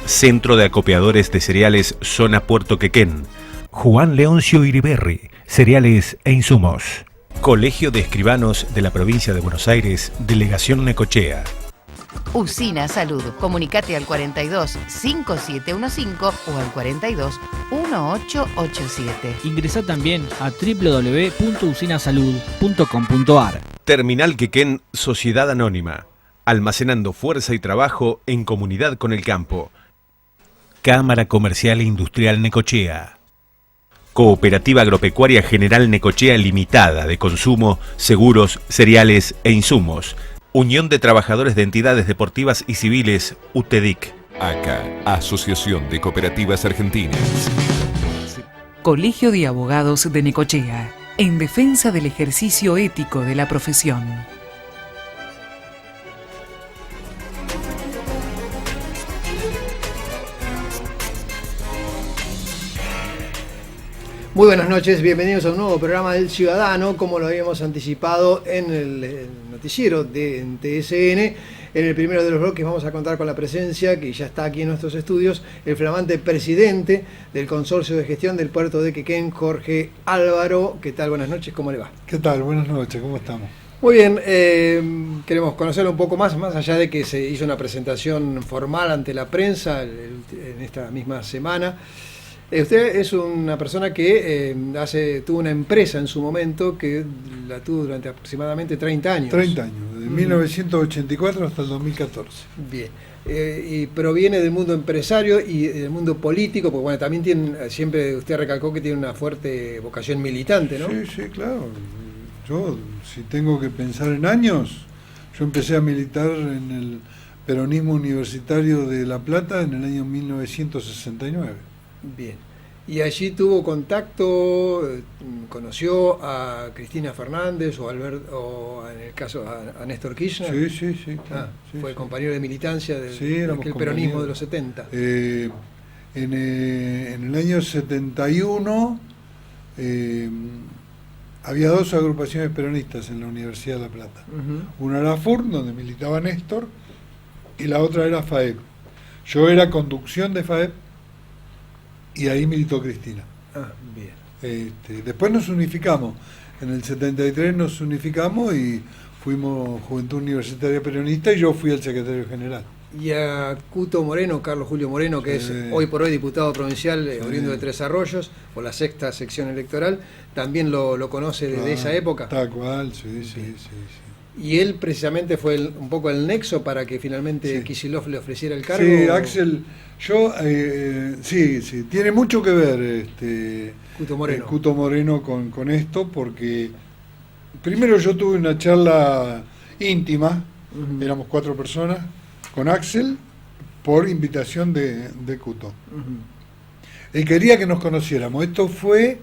Centro de Acopiadores de Cereales Zona Puerto Quequén. Juan Leoncio Iriberri, cereales e insumos. Colegio de Escribanos de la Provincia de Buenos Aires, Delegación Necochea. Usina Salud. Comunicate al 42 5715 o al 42 1887. Ingresá también a www.usinasalud.com.ar. Terminal Quequén, Sociedad Anónima. Almacenando fuerza y trabajo en comunidad con el campo. Cámara Comercial e Industrial Necochea. Cooperativa Agropecuaria General Necochea Limitada de Consumo, Seguros, Cereales e Insumos. Unión de Trabajadores de Entidades Deportivas y Civiles, UTEDIC. ACA, Asociación de Cooperativas Argentinas. Colegio de Abogados de Necochea, en defensa del ejercicio ético de la profesión. Muy buenas noches, bienvenidos a un nuevo programa del Ciudadano, como lo habíamos anticipado en el noticiero de TSN. En el primero de los bloques vamos a contar con la presencia, que ya está aquí en nuestros estudios, el flamante presidente del Consorcio de Gestión del Puerto de Quequén, Jorge Álvaro. ¿Qué tal? Buenas noches, ¿cómo le va? ¿Qué tal? Buenas noches, ¿cómo estamos? Muy bien, queremos conocerlo un poco más allá de que se hizo una presentación formal ante la prensa en esta misma semana. Usted es una persona que tuvo una empresa en su momento que la tuvo durante aproximadamente 30 años. 30 años, de 1984 hasta el 2014. Bien, y proviene del mundo empresario y del mundo político, porque bueno, también siempre usted recalcó que tiene una fuerte vocación militante, ¿no? Sí, claro. Yo, si tengo que pensar en años, yo empecé a militar en el peronismo universitario de La Plata en el año 1969. Bien, y allí tuvo contacto, conoció a Cristina Fernández o en el caso a Néstor Kirchner. Sí. Fue compañero de militancia del peronismo de los 70. En el año 71 había dos agrupaciones peronistas en la Universidad de La Plata. Una era FUR, donde militaba Néstor, y la otra era FAEP. Yo era conducción de FAEP, y ahí militó Cristina. Bien. Después nos unificamos. En el 73 nos unificamos y fuimos Juventud Universitaria Peronista y yo fui el secretario general. Y a Cuto Moreno, Carlos Julio Moreno, que es hoy por hoy diputado provincial oriundo de Tres Arroyos, por la sexta sección electoral, también lo conoce desde esa época. Tal cual, sí. Y él precisamente fue un poco el nexo para que finalmente Kicillof le ofreciera el cargo. Sí, Axel, sí, tiene mucho que ver Cuto Moreno con esto, porque primero yo tuve una charla íntima, éramos 4 personas, con Axel, por invitación de Cuto. Él quería que nos conociéramos. Esto fue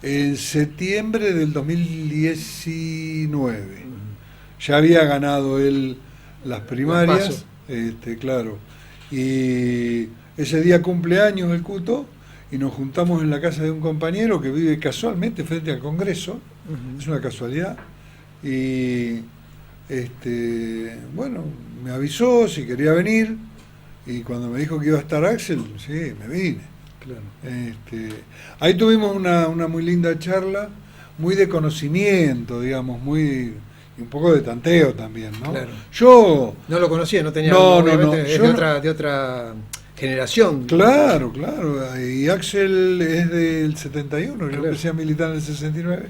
en septiembre del 2019. Ya había ganado él las primarias, claro. Y ese día cumpleaños el Cuto, y nos juntamos en la casa de un compañero que vive casualmente frente al Congreso, es una casualidad, y bueno, me avisó si quería venir, y cuando me dijo que iba a estar Axel, sí, me vine. Claro. Ahí tuvimos una muy linda charla, muy de conocimiento, digamos, y un poco de tanteo también, ¿no? Claro. Yo no lo conocía, no tenía, obviamente, es de otra generación. Claro, y Axel es del 71, claro. Yo empecé a militar en el 69.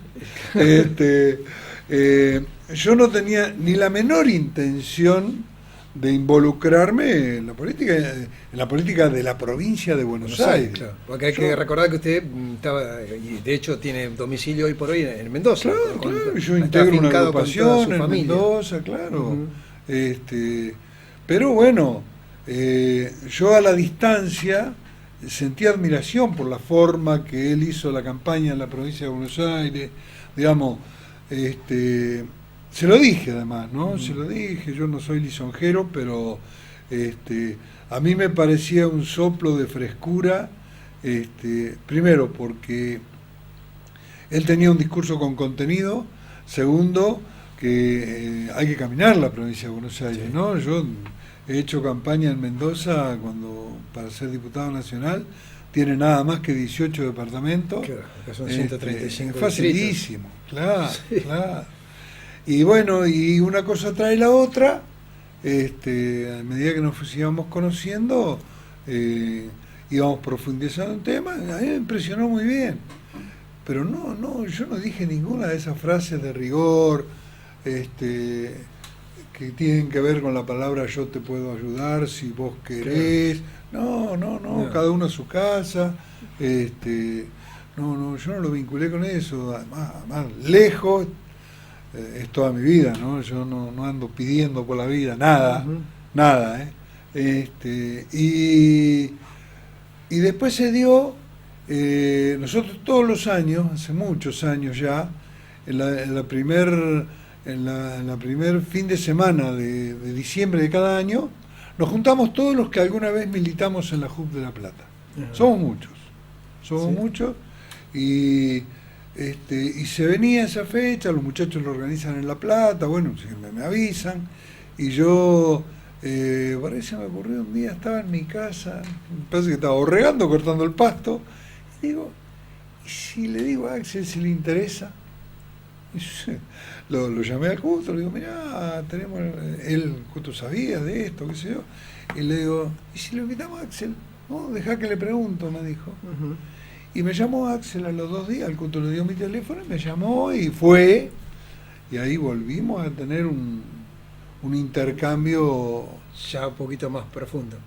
Yo no tenía ni la menor intención de involucrarme en la política de la provincia de Buenos Aires. Claro, porque hay que recordar que usted estaba, y de hecho tiene domicilio hoy por hoy en Mendoza. Claro, yo integro una agrupación en Mendoza, claro. Pero bueno, yo a la distancia sentí admiración por la forma que él hizo la campaña en la provincia de Buenos Aires, digamos, se lo dije además, ¿no? Se lo dije, yo no soy lisonjero, pero a mí me parecía un soplo de frescura, primero porque él tenía un discurso con contenido, segundo que hay que caminar la provincia de Buenos Aires, ¿no? Yo he hecho campaña en Mendoza cuando para ser diputado nacional, tiene nada más que 18 departamentos. Claro, que son 135 facilísimo, claro, sí. Claro. Y bueno, y una cosa trae la otra, a medida que nos íbamos conociendo, íbamos profundizando en temas, a mí me impresionó muy bien. Pero no, yo no dije ninguna de esas frases de rigor, que tienen que ver con la palabra yo te puedo ayudar si vos querés. No, cada uno a su casa. No, yo no lo vinculé con eso. Además lejos, es toda mi vida, ¿no? Yo no ando pidiendo por la vida, nada, nada, y después se dio, nosotros todos los años, hace muchos años ya, en la primer fin de semana de diciembre de cada año, nos juntamos todos los que alguna vez militamos en la JUP de La Plata. Somos muchos, y se venía esa fecha, los muchachos lo organizan en La Plata, bueno, me avisan, y yo, por ahí se me ocurrió un día, estaba en mi casa, me parece que estaba regando, cortando el pasto, y digo, ¿y si le digo a Axel si le interesa? Y lo llamé al Cuto, le digo, mirá, el Cuto sabía de esto, qué sé yo, y le digo, ¿y si lo invitamos a Axel? No, dejá que le pregunto, me dijo. Y me llamó Axel a los 2 días, el Cuto le dio mi teléfono y me llamó y fue, y ahí volvimos a tener un intercambio ya un poquito más profundo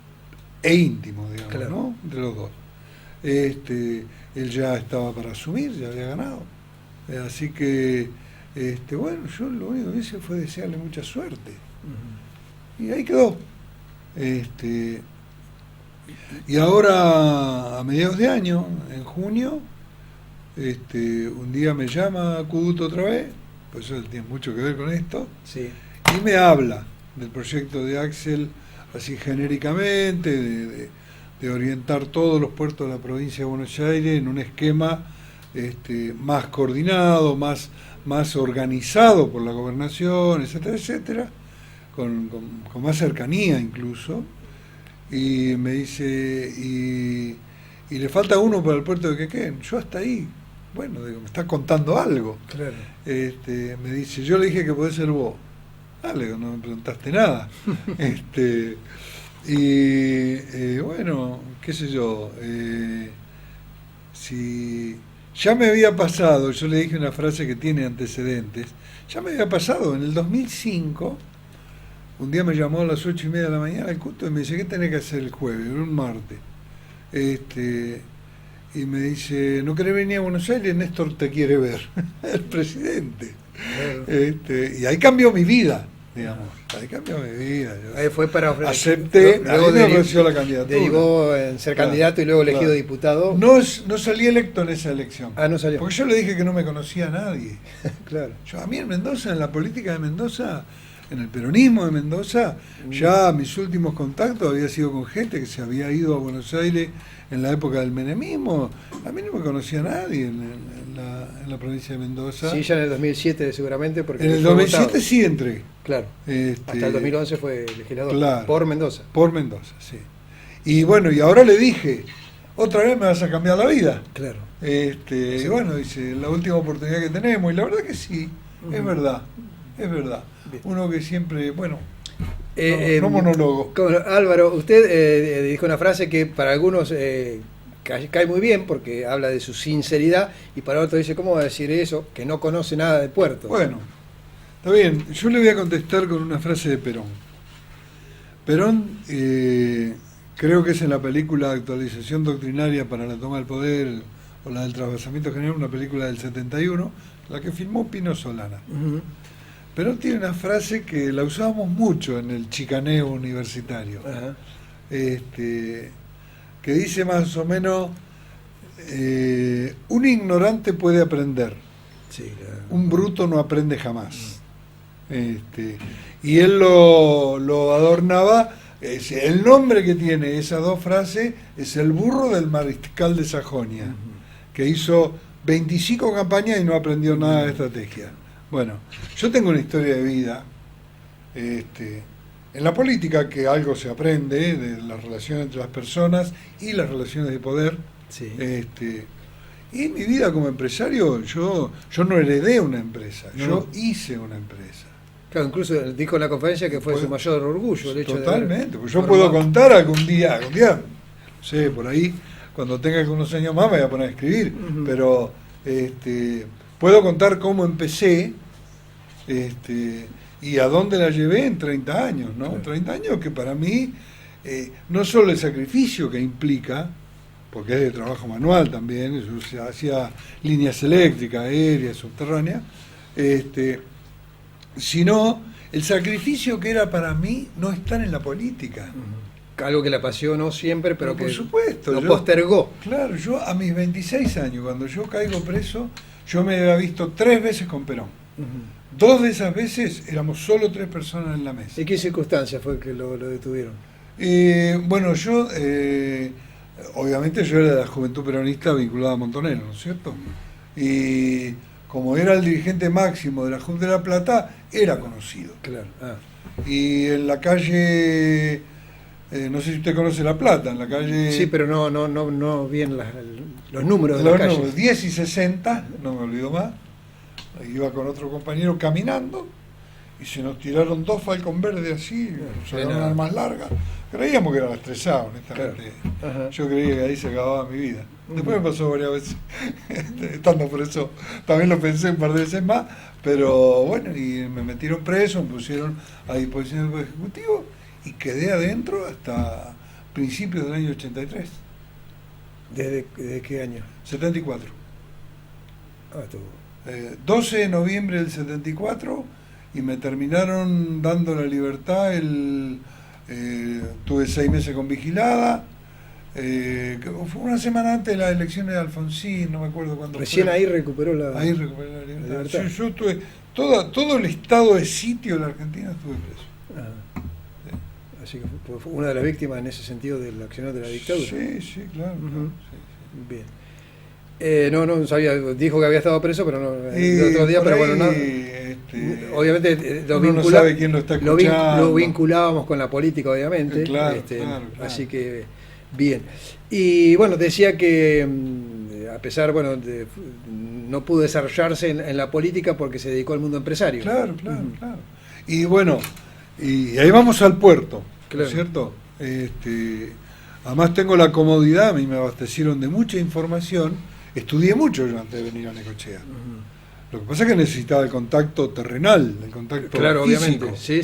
e íntimo, digamos, claro, ¿no? Entre los dos. Él ya estaba para asumir, ya había ganado, así que bueno, yo lo único que hice fue desearle mucha suerte, y ahí quedó. Y ahora, a mediados de año, en junio, un día me llama Cuto otra vez, pues eso tiene mucho que ver con esto, sí, y me habla del proyecto de Axel, así genéricamente, de orientar todos los puertos de la provincia de Buenos Aires en un esquema más coordinado, más organizado por la gobernación, etcétera, etcétera, con más cercanía incluso. Y me dice, y le falta uno para el puerto de Quequén. Yo hasta ahí, bueno, digo, me está contando algo. Claro. Me dice, yo le dije que podés ser vos. Dale, no me preguntaste nada. Bueno, qué sé yo, si ya me había pasado, yo le dije una frase que tiene antecedentes, ya me había pasado en el 2005. Un día me llamó a las 8:30 de la mañana el Cuto y me dice, ¿qué tenés que hacer el jueves? Era un martes. Y me dice, ¿no querés venir a Buenos Aires? Néstor te quiere ver, el presidente. Claro. Y ahí cambió mi vida, digamos. Ahí cambió mi vida. Ahí fue para acepté, luego me ofreció la candidatura. Derivó en ser candidato y luego elegido diputado. No salí electo en esa elección. No salió. Porque yo le dije que no me conocía a nadie. Claro. A mí en Mendoza, en la política de Mendoza, en el peronismo de Mendoza, ya mis últimos contactos había sido con gente que se había ido a Buenos Aires en la época del menemismo. A mí no me conocía nadie en la provincia de Mendoza. Sí, ya en el 2007 seguramente. Porque en el 2007 votado. Sí entré. Claro. Hasta el 2011 fue legislador. Claro, por Mendoza. Por Mendoza, sí. Y bueno, y ahora le dije, otra vez me vas a cambiar la vida. Claro. Sí. Y bueno, dice, la última oportunidad que tenemos. Y la verdad que sí, es verdad. Es verdad. Bien. Uno que siempre, bueno, no monólogo. Álvaro, usted dijo una frase que para algunos cae muy bien porque habla de su sinceridad y para otros dice, ¿cómo va a decir eso? Que no conoce nada de puertos. Bueno, está bien. Yo le voy a contestar con una frase de Perón. Perón, creo que es en la película Actualización Doctrinaria para la Toma del Poder o la del Trasvasamiento General, una película del 71, la que filmó Pino Solana. Perón tiene una frase que la usábamos mucho en el chicaneo universitario, que dice más o menos, un ignorante puede aprender, sí, claro, un bruto no aprende jamás. Y él lo adornaba, el nombre que tiene esas dos frases es el burro del mariscal de Sajonia, que hizo 25 campañas y no aprendió nada de estrategia. Bueno, yo tengo una historia de vida en la política, que algo se aprende de las relaciones entre las personas y las relaciones de poder. Sí. Y en mi vida como empresario, yo no heredé una empresa, No. yo hice una empresa. Claro, incluso dijo en la conferencia que fue su mayor orgullo el hecho Totalmente, de porque yo puedo contar algún día, no sé, por ahí, cuando tenga algunos años más me voy a poner a escribir, pero puedo contar cómo empecé y a dónde la llevé en 30 años, ¿no? Claro. 30 años que para mí, no solo el sacrificio que implica, porque es de trabajo manual también, yo hacía líneas eléctricas, aéreas, subterráneas, sino el sacrificio que era para mí no estar en la política. algo que le apasionó siempre, pero que por supuesto, lo postergó. Claro, yo a mis 26 años, cuando yo caigo preso, yo me había visto 3 veces con Perón. 2 de esas veces éramos solo 3 personas en la mesa. ¿Y qué circunstancia fue que lo detuvieron? Bueno, yo, obviamente yo era de la Juventud Peronista vinculada a Montonero, ¿no es cierto? Y como era el dirigente máximo de la Junta de La Plata, era conocido. Claro. Y en la calle, no sé si usted conoce La Plata, en la calle... Sí, pero no bien los números de la calle. Números 10 y 60, no me olvido más. Iba con otro compañero caminando y se nos tiraron 2 Falcon verdes así, son armas largas. Creíamos que eran las 3A, honestamente. Claro. Yo creía que ahí se acababa mi vida. Después me pasó varias veces, estando preso, también lo pensé un par de veces más, pero bueno, y me metieron preso, me pusieron a disposición del Poder Ejecutivo y quedé adentro hasta principios del año 83. ¿Desde qué año? 74. 12 de noviembre del 74 y me terminaron dando la libertad. Tuve 6 meses con vigilada. Fue una semana antes de las elecciones de Alfonsín, no me acuerdo cuándo. Recién ahí recuperó la Ahí recuperé la libertad. Yo tuve todo el estado de sitio de la Argentina estuve preso. Sí. Así que fue una de las víctimas en ese sentido del accionar de la dictadura. Sí, claro. Sí. Bien. No sabía, dijo que había estado preso, pero no el otro día, pero bueno, no. Obviamente no sabe quién lo está escuchando. Lo vinculábamos con la política, obviamente. Claro. Así que bien. Y bueno, decía que a pesar, no pudo desarrollarse en la política porque se dedicó al mundo empresario. Claro. Y bueno, y ahí vamos al puerto, ¿no es cierto? Además tengo la comodidad, a mí me abastecieron de mucha información. Estudié mucho yo antes de venir a Necochea. Lo que pasa es que necesitaba el contacto terrenal, el contacto físico. Obviamente, sí.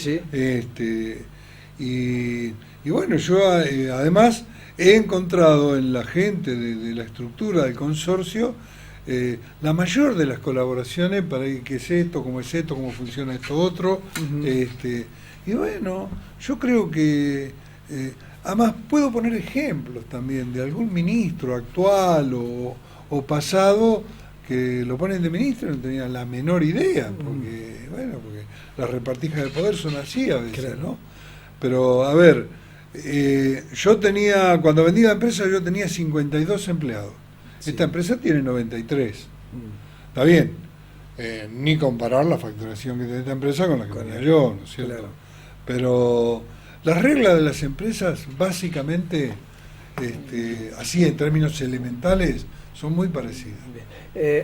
Y bueno, yo además he encontrado en la gente de la estructura del consorcio la mayor de las colaboraciones para que es esto, cómo funciona esto otro. Y bueno, yo creo que además puedo poner ejemplos también de algún ministro actual o pasado que lo ponen de ministro y no tenían la menor idea, porque las repartijas de poder son así a veces, ¿no? Pero a ver, cuando vendí la empresa yo tenía 52 empleados. Sí. Esta empresa tiene 93. Está bien, ni comparar la facturación que tiene esta empresa con la que tenía yo, ¿no es cierto? Claro. Pero las reglas de las empresas básicamente, así en términos elementales, son muy parecidas.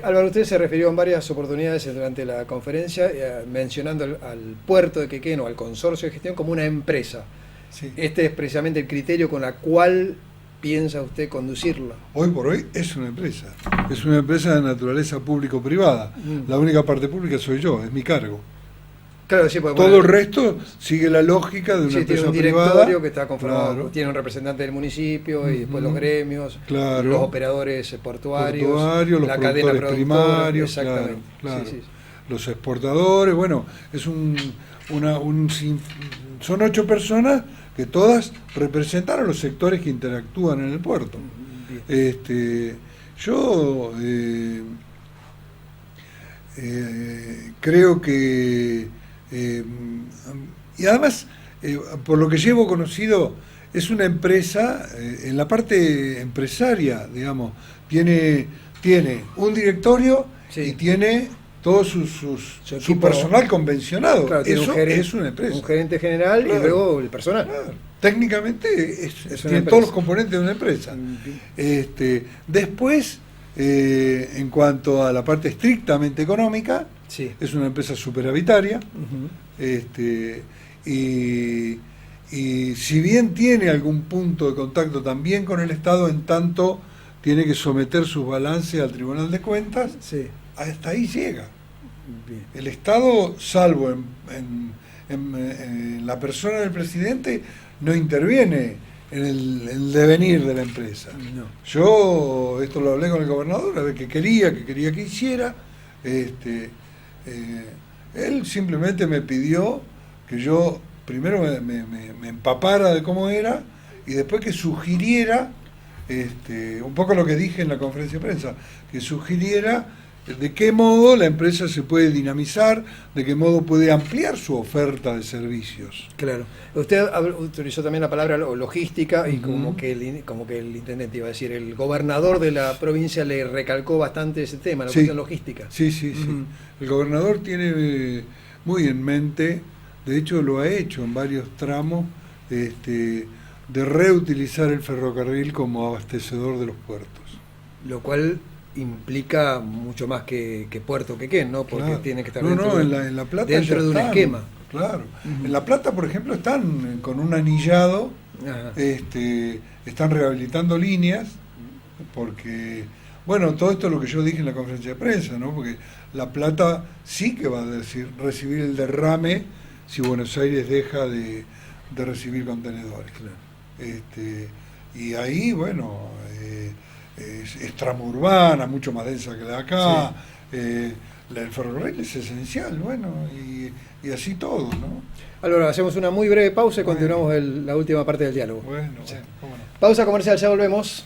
Álvaro, usted se refirió en varias oportunidades durante la conferencia mencionando al puerto de Quequén o al consorcio de gestión como una empresa. Sí. Este es precisamente el criterio con la cual piensa usted conducirla. Hoy por hoy es una empresa de naturaleza público-privada. La única parte pública soy yo, es mi cargo. Claro, sí, todo el resto sigue la lógica de una empresa tiene un privada. directorio que está conformado, tiene un representante del municipio y después los gremios, los operadores portuarios, los la cadena productora, primarios, exactamente. Sí. Los exportadores, son 8 personas que todas representan a los sectores que interactúan en el puerto. Yo creo que y además por lo que llevo conocido es una empresa en la parte empresaria, digamos, tiene un directorio y tiene todo su personal convencionado. Claro, eso es una empresa. Un gerente general, claro, y luego el personal. Claro. Técnicamente tiene todos los componentes de una empresa. Después, en cuanto a la parte estrictamente económica, sí, es una empresa superavitaria. Y si bien tiene algún punto de contacto también con el Estado, en tanto tiene que someter sus balances al Tribunal de Cuentas, sí, hasta ahí llega. Bien. El Estado, salvo en la persona del presidente, no interviene en el devenir de la empresa. No. Yo esto lo hablé con el gobernador, a ver qué quería que hiciera. Él simplemente me pidió que yo primero me empapara de cómo era y después que sugiriera, un poco lo que dije en la conferencia de prensa, que sugiriera de qué modo la empresa se puede dinamizar, de qué modo puede ampliar su oferta de servicios. Claro. Usted utilizó también la palabra logística y como que el intendente, iba a decir, el gobernador de la provincia le recalcó bastante ese tema, la cuestión logística. Sí. El gobernador tiene muy en mente, de hecho lo ha hecho en varios tramos, de reutilizar el ferrocarril como abastecedor de los puertos. Lo cual implica mucho más que Puerto Quequén, ¿no? Porque claro, tiene que estar en La Plata dentro de un esquema. Claro. En La Plata, por ejemplo, están con un anillado, están rehabilitando líneas, porque, bueno, todo esto es lo que yo dije en la conferencia de prensa, ¿no? Porque La Plata sí que va a recibir el derrame si Buenos Aires deja de recibir contenedores. Claro. Y ahí, bueno, es tramurbana, mucho más densa que la de acá. Sí. El ferrocarril es esencial, bueno, y así todo, ¿no? Álvaro, hacemos una muy breve pausa y continuamos la última parte del diálogo. Bueno, cómo no. Pausa comercial, ya volvemos.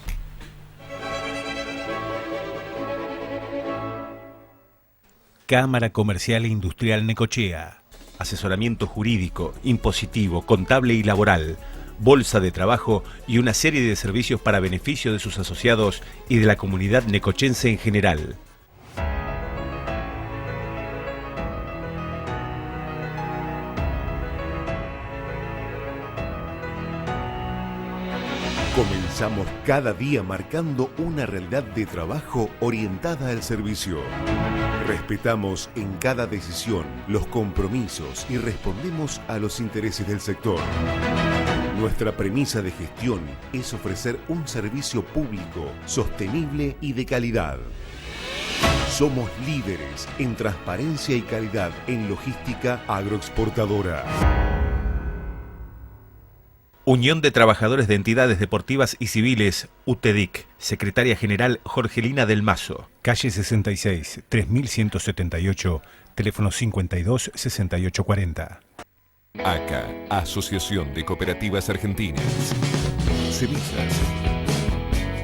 Cámara Comercial e Industrial Necochea. Asesoramiento jurídico, impositivo, contable y laboral, bolsa de trabajo y una serie de servicios para beneficio de sus asociados y de la comunidad necochense en general. Comenzamos cada día marcando una realidad de trabajo orientada al servicio. Respetamos en cada decisión los compromisos y respondemos a los intereses del sector. Nuestra premisa de gestión es ofrecer un servicio público, sostenible y de calidad. Somos líderes en transparencia y calidad en logística agroexportadora. Unión de Trabajadores de Entidades Deportivas y Civiles, UTEDIC, Secretaria General Jorgelina del Mazo. Calle 66, 3178, teléfono 52 6840. ACA, Asociación de Cooperativas Argentinas. Semillas,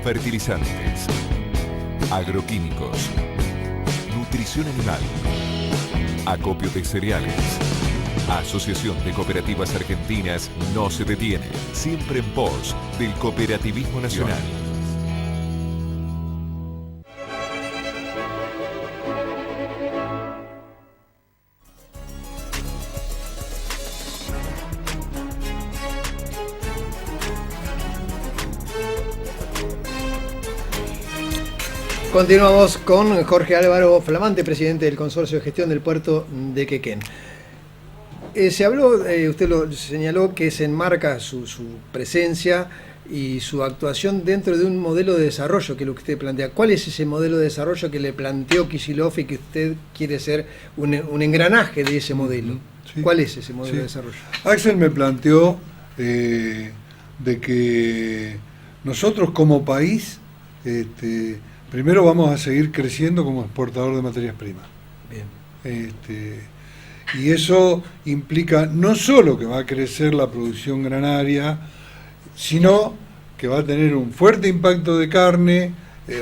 fertilizantes, agroquímicos, nutrición animal, acopio de cereales. Asociación de Cooperativas Argentinas no se detiene, siempre en pos del cooperativismo nacional. Continuamos con Jorge Álvaro Flamante, presidente del Consorcio de Gestión del Puerto de Quequén. Se habló, usted lo señaló, que se enmarca su presencia y su actuación dentro de un modelo de desarrollo que es lo que usted plantea. ¿Cuál es ese modelo de desarrollo que le planteó Kicillof y que usted quiere ser un engranaje de ese modelo? Sí. ¿Cuál es ese modelo de desarrollo? Axel me planteó de que nosotros como país primero vamos a seguir creciendo como exportador de materias primas. Bien. Y eso implica no solo que va a crecer la producción granaria, sino que va a tener un fuerte impacto de carne.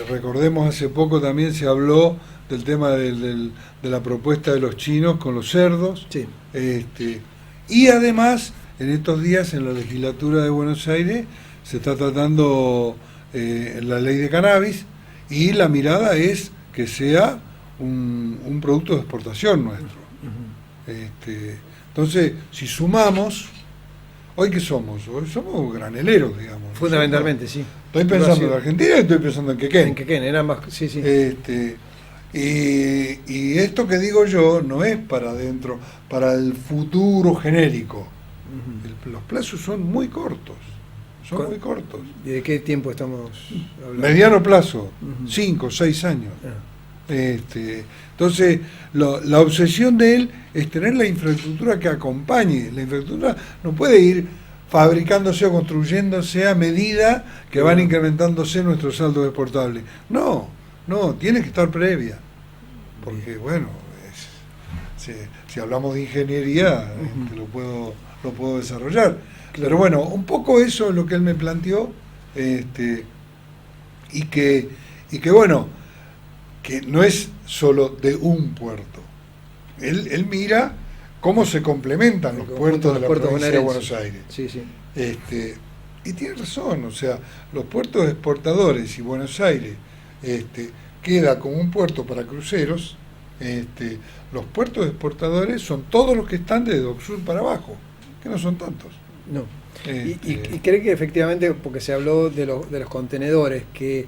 Recordemos, hace poco también se habló del tema de la propuesta de los chinos con los cerdos. Sí. Y además, en estos días en la legislatura de Buenos Aires se está tratando la ley de cannabis y la mirada es que sea un producto de exportación nuestro. Entonces, si sumamos, ¿hoy qué somos? Hoy somos graneleros, digamos. Fundamentalmente, sí. Estoy pensando en Argentina y estoy pensando en Quequén. En Quequén, en ambas, sí. Y esto que digo yo no es para adentro, para el futuro genérico. Los plazos son muy cortos. Muy cortos. ¿Y de qué tiempo estamos hablando? Mediano plazo, 5, 6 años. Entonces, la obsesión de él es tener la infraestructura que acompañe. La infraestructura no puede ir fabricándose o construyéndose a medida que van incrementándose nuestros saldos exportables. No, tiene que estar previa. Porque, bueno, si hablamos de ingeniería, lo puedo desarrollar. Claro. Pero bueno, un poco eso es lo que él me planteó, y que bueno, que no es solo de un puerto. Él mira cómo se complementan los puertos de la provincia de Buenos Aires. Sí. Y tiene razón, o sea, los puertos exportadores y Buenos Aires queda como un puerto para cruceros. Los puertos exportadores son todos los que están de Dock Sur para abajo, que no son tantos. No. Y cree que efectivamente, porque se habló de los contenedores, ¿qué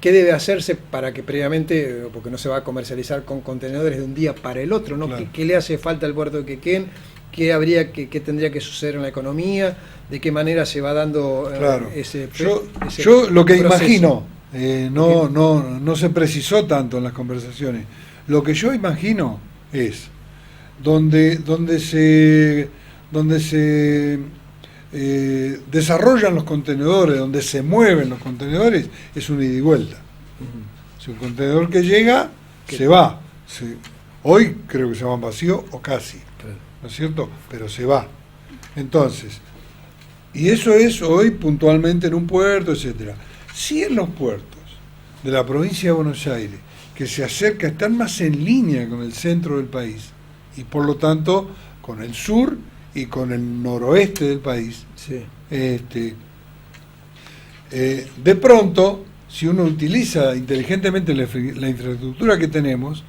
debe hacerse para que previamente, porque no se va a comercializar con contenedores de un día para el otro, ¿no? Claro. ¿Qué le hace falta al puerto de Quequén? ¿Qué tendría que suceder en la economía? ¿De qué manera se va dando ese yo lo que proceso? Imagino, no se precisó tanto en las conversaciones, lo que yo imagino es donde se desarrollan los contenedores, donde se mueven los contenedores, es un ida y vuelta. Si un contenedor que llega, se va. Hoy creo que se van vacío o casi, ¿no es cierto? Pero se va. Entonces, y eso es hoy puntualmente en un puerto, etcétera. Si en los puertos de la provincia de Buenos Aires, que se acerca, están más en línea con el centro del país, y por lo tanto con el sur y con el noroeste del país, de pronto, si uno utiliza inteligentemente la infraestructura que tenemos,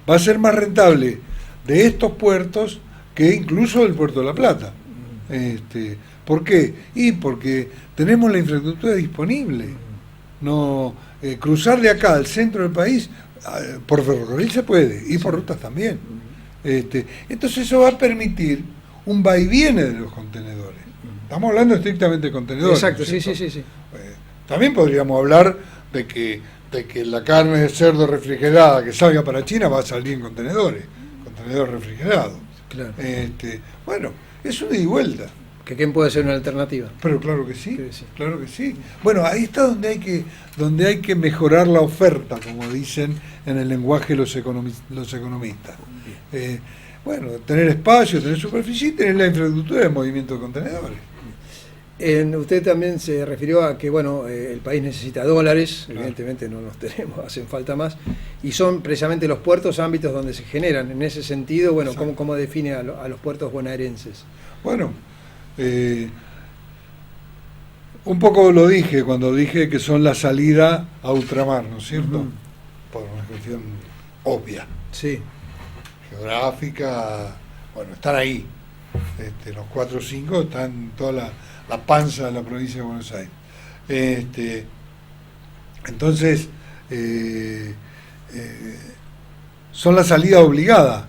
va a ser más rentable de estos puertos que incluso del Puerto de la Plata. ¿Por qué? Porque tenemos la infraestructura disponible. No cruzar de acá al centro del país por ferrocarril se puede, y por rutas también. Entonces eso va a permitir un va y viene de los contenedores. Estamos hablando estrictamente de contenedores. Exacto, ¿no? Sí. También podríamos hablar de que la carne de cerdo refrigerada que salga para China va a salir en contenedores refrigerados. Claro. Bueno, es una ida y vuelta. ¿Quién puede ser una alternativa? Pero claro que sí. Bueno, ahí está donde hay que mejorar la oferta, como dicen en el lenguaje los economistas. Bueno, tener espacio, tener superficie y tener la infraestructura de movimiento de contenedores. Usted también se refirió a que el país necesita dólares, claro. Evidentemente no los tenemos, hacen falta más, y son precisamente los puertos ámbitos donde se generan. En ese sentido, ¿cómo define a los puertos bonaerenses? Bueno, un poco lo dije cuando dije que son la salida a ultramar, ¿no es cierto? Por una cuestión obvia. Sí. Geográfica, están ahí. Los 4 o 5 están en toda la panza de la provincia de Buenos Aires. Entonces, son la salida obligada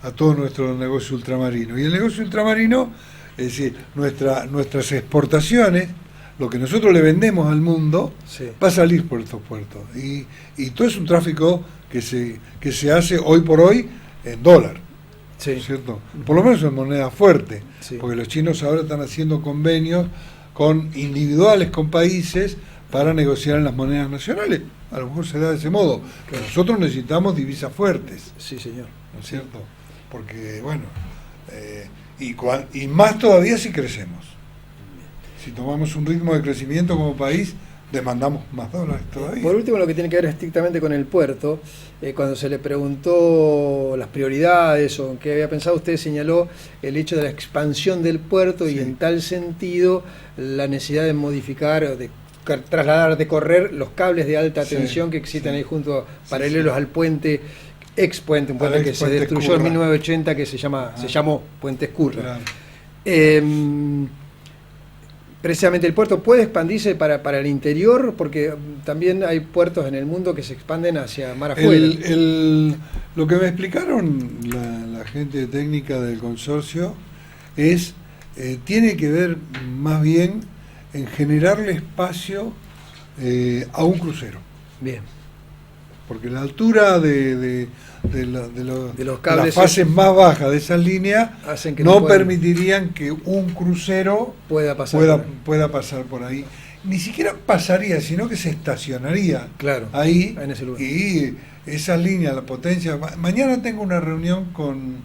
a todo nuestro negocio ultramarino. Y el negocio ultramarino, es decir, nuestras exportaciones, lo que nosotros le vendemos al mundo, va a salir por estos puertos. Y todo es un tráfico que se hace hoy por hoy en dólar. ¿Cierto? Por lo menos en moneda fuerte, porque los chinos ahora están haciendo convenios individuales con países para negociar en las monedas nacionales. A lo mejor se da de ese modo, pero nosotros necesitamos divisas fuertes. Sí, señor. ¿No es cierto? Porque, y más todavía si crecemos. Si tomamos un ritmo de crecimiento como país, demandamos más dólares todavía. Por último, lo que tiene que ver estrictamente con el puerto, cuando se le preguntó las prioridades o en qué había pensado, usted señaló el hecho de la expansión del puerto y en tal sentido la necesidad de modificar, de trasladar, de correr los cables de alta tensión que existen ahí junto, paralelos al puente, expuente, un puente que se destruyó en 1980 que se llamó Puente Escurra. Claro. Precisamente el puerto puede expandirse para el interior, porque también hay puertos en el mundo que se expanden hacia mar afuera. Lo que me explicaron la gente técnica del consorcio tiene que ver más bien en generarle espacio a un crucero. Bien. Porque la altura de los cables, las fases más bajas de esas líneas no permitirían que un crucero pueda pasar por ahí. Ni siquiera pasaría, sino que se estacionaría ahí en ese lugar. Y esas líneas, la potencia... Mañana tengo una reunión con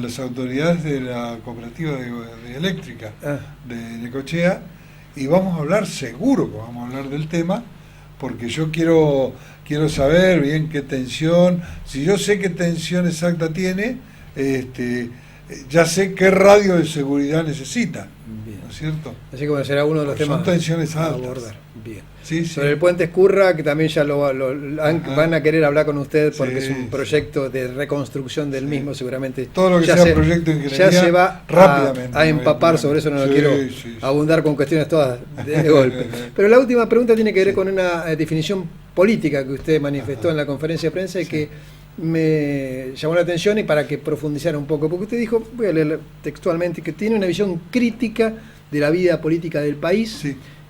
las autoridades de la cooperativa de eléctrica de Necochea, y vamos a hablar, seguro que vamos a hablar del tema, porque yo quiero saber bien qué tensión. Si yo sé qué tensión exacta tiene, ya sé qué radio de seguridad necesita. Bien. ¿No es cierto? Así que será uno de los temas son tensiones altas. A abordar. Bien. Sí. Sobre el puente Escurra, que también ya van a querer hablar con usted, porque es un proyecto de reconstrucción del mismo, seguramente. Todo lo que sea proyecto de ingeniería ya se va rápidamente a empapar, sobre eso no quiero abundar con cuestiones todas de golpe. Pero la última pregunta tiene que ver con una definición política que usted manifestó en la conferencia de prensa y que me llamó la atención, y para que profundizara un poco, porque usted dijo, voy a leer textualmente, que tiene una visión crítica de la vida política del país,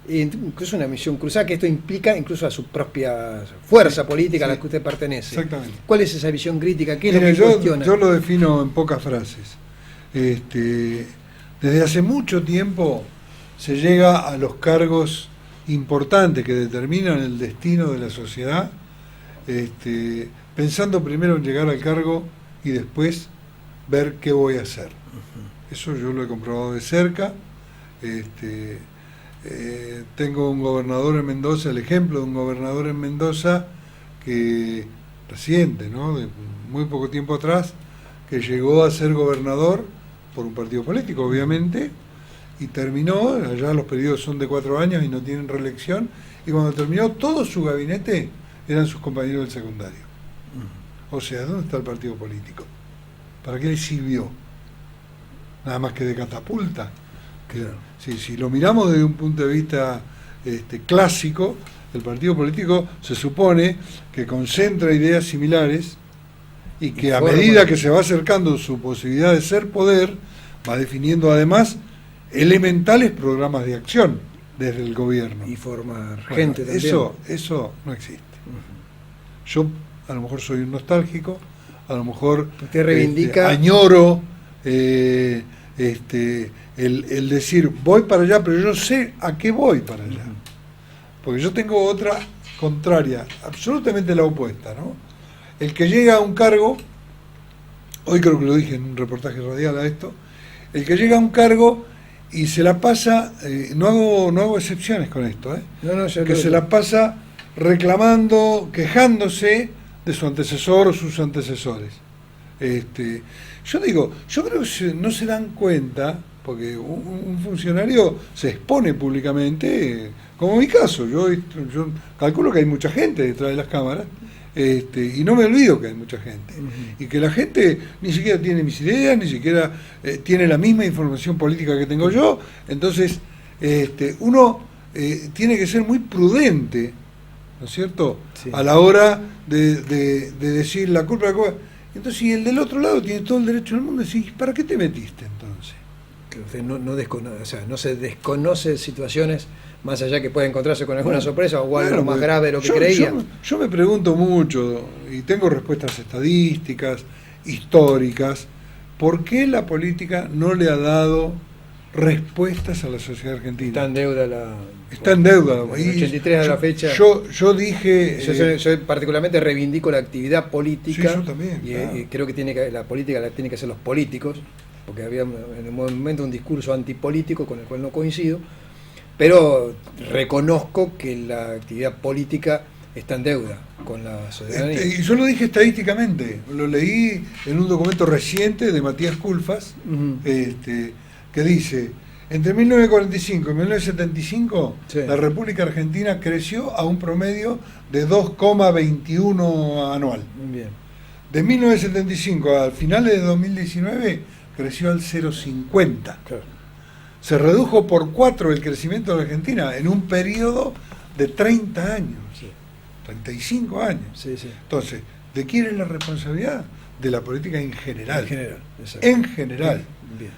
incluso una misión cruzada, que esto implica incluso a su propia fuerza política a la que usted pertenece. Exactamente. ¿Cuál es esa visión crítica? ¿Qué es lo que cuestiona? Yo lo defino en pocas frases. Desde hace mucho tiempo se llega a los cargos importantes que determinan el destino de la sociedad, pensando primero en llegar al cargo y después ver qué voy a hacer. Eso yo lo he comprobado de cerca. Tengo un gobernador en Mendoza, el ejemplo de un gobernador en Mendoza que reciente, ¿no? De muy poco tiempo atrás, que llegó a ser gobernador por un partido político, obviamente, y terminó, allá los periodos son de 4 años y no tienen reelección, y cuando terminó todo su gabinete eran sus compañeros del secundario. O sea, ¿dónde está el partido político? ¿Para qué le sirvió? Nada más que de catapulta. Claro. Si lo miramos desde un punto de vista clásico, el partido político se supone que concentra ideas similares y que a medida que se va acercando su posibilidad de ser poder, va definiendo además elementales programas de acción desde el gobierno. Y formar gente también. Eso no existe. Yo a lo mejor soy un nostálgico, a lo mejor usted reivindica, añoro el decir voy para allá, pero yo sé a qué voy para allá. Porque yo tengo otra contraria, absolutamente la opuesta, ¿no? El que llega a un cargo, hoy creo que lo dije en un reportaje radial a esto, el que llega a un cargo y se la pasa, no hago excepciones con esto, que se la pasa reclamando, quejándose de su antecesor o sus antecesores. Yo creo que no se dan cuenta, porque un funcionario se expone públicamente, como en mi caso, yo calculo que hay mucha gente detrás de las cámaras, y no me olvido que hay mucha gente, y que la gente ni siquiera tiene mis ideas, ni siquiera tiene la misma información política que tengo yo. Entonces uno tiene que ser muy prudente, ¿no es cierto?, a la hora de decir la culpa. Entonces, si el del otro lado tiene todo el derecho del mundo, decís, ¿para qué te metiste entonces? Que usted no se desconoce situaciones más allá que puede encontrarse con alguna sorpresa o algo más grave de lo que creía. Yo me pregunto mucho, y tengo respuestas estadísticas, históricas, ¿por qué la política no le ha dado respuestas a la sociedad argentina? Está en deuda Está en deuda. El 83 a la fecha. Yo dije... Yo particularmente reivindico la actividad política. Sí, yo también. Y creo que la política la tienen que hacer los políticos, porque había en el momento un discurso antipolítico con el cual no coincido, pero reconozco que la actividad política está en deuda con la ciudadanía. Y yo lo dije estadísticamente, lo leí en un documento reciente de Matías Culfas, que dice, Entre 1945 y 1975, Sí. la República Argentina creció a un promedio de 2,21 anual. Bien. De 1975 al finales de 2019, creció al 0,50. Claro. Se redujo por 4 el crecimiento de la Argentina en un periodo de 30 años, Sí. 35 años. Sí, sí. Entonces, ¿de quién es la responsabilidad? De la política en general. En general. Exacto. En general. Bien.